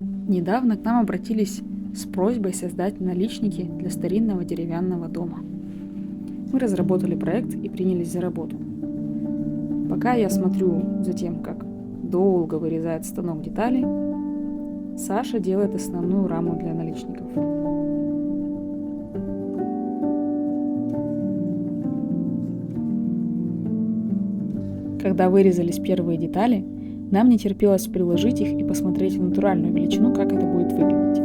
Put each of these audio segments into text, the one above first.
Недавно к нам обратились с просьбой создать наличники для старинного деревянного дома. Мы разработали проект и принялись за работу. Пока я смотрю за тем, как долго вырезает станок деталей, Саша делает основную раму для наличников. Когда вырезались первые детали, нам не терпелось приложить их и посмотреть в натуральную величину, как это будет выглядеть.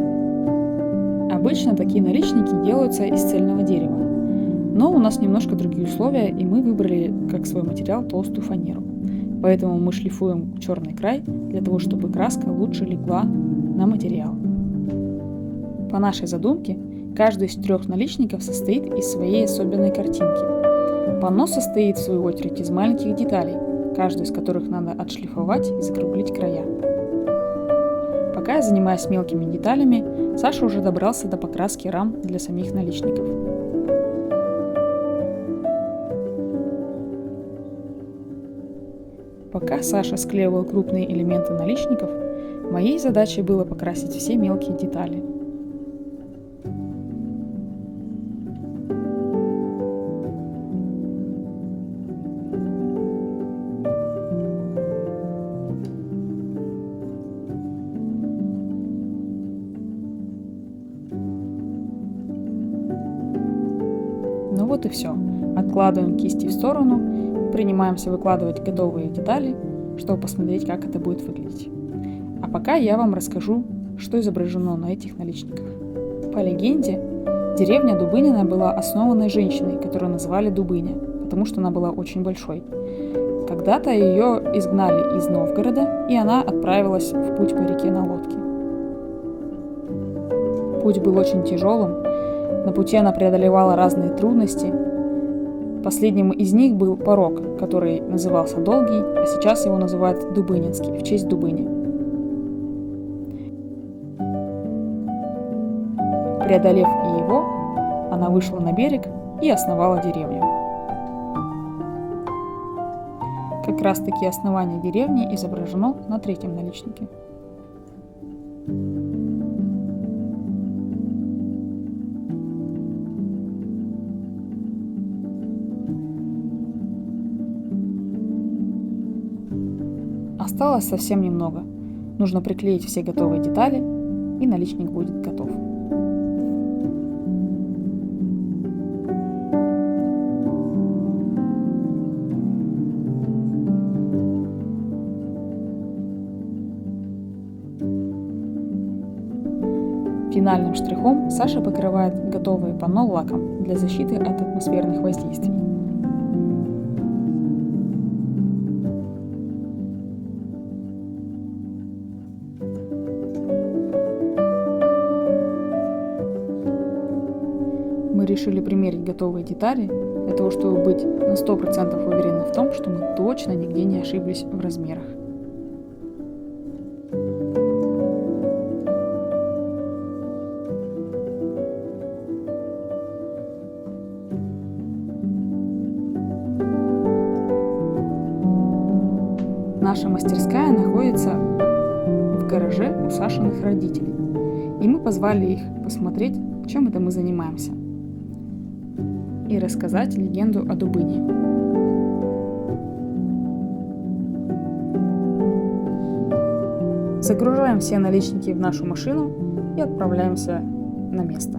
Обычно такие наличники делаются из цельного дерева, но у нас немножко другие условия, и мы выбрали как свой материал толстую фанеру. Поэтому мы шлифуем черный край для того, чтобы краска лучше легла на материал. По нашей задумке, каждый из 3 наличников состоит из своей особенной картинки. Панно состоит, в свою очередь, из маленьких деталей, каждую из которых надо отшлифовать и закруглить края. Пока я занимаюсь мелкими деталями, Саша уже добрался до покраски рам для самих наличников. Пока Саша склеивал крупные элементы наличников, моей задачей было покрасить все мелкие детали. Ну вот и все. Откладываем кисти в сторону и принимаемся выкладывать готовые детали, чтобы посмотреть, как это будет выглядеть. А пока я вам расскажу, что изображено на этих наличниках. По легенде, деревня Дубынина была основанной женщиной, которую называли Дубыня, потому что она была очень большой. Когда-то ее изгнали из Новгорода, и она отправилась в путь по реке на лодке. Путь был очень тяжелым. На пути она преодолевала разные трудности. Последним из них был порог, который назывался Долгий, а сейчас его называют Дубынинский, в честь Дубыни. Преодолев и его, она вышла на берег и основала деревню. Как раз таки основание деревни изображено на 3-м наличнике. Осталось совсем немного. Нужно приклеить все готовые детали, и наличник будет готов. Финальным штрихом Саша покрывает готовые панно лаком для защиты от атмосферных воздействий. Мы решили примерить готовые детали для того, чтобы быть на 100% уверены в том, что мы точно нигде не ошиблись в размерах. Наша мастерская находится в гараже у Сашиных родителей, и мы позвали их посмотреть, чем это мы занимаемся, и рассказать легенду о Дубыне. Загружаем все наличники в нашу машину и отправляемся на место.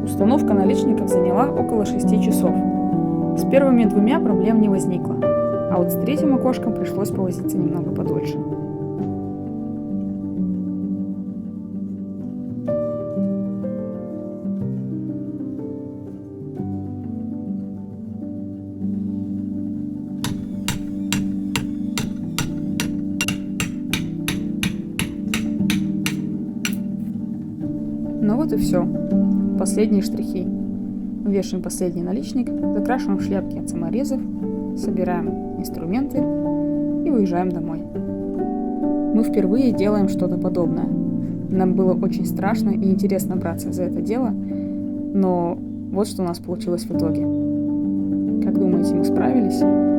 Установка наличников заняла около 6 часов. С первыми 2 проблем не возникло, а вот с 3-м окошком пришлось повозиться немного подольше. Ну вот и все. Последние штрихи. вешаем последний наличник, закрашиваем шляпки от саморезов, собираем инструменты и уезжаем домой. Мы впервые делаем что-то подобное. Нам было очень страшно и интересно браться за это дело, но вот что у нас получилось в итоге. Как думаете, мы справились?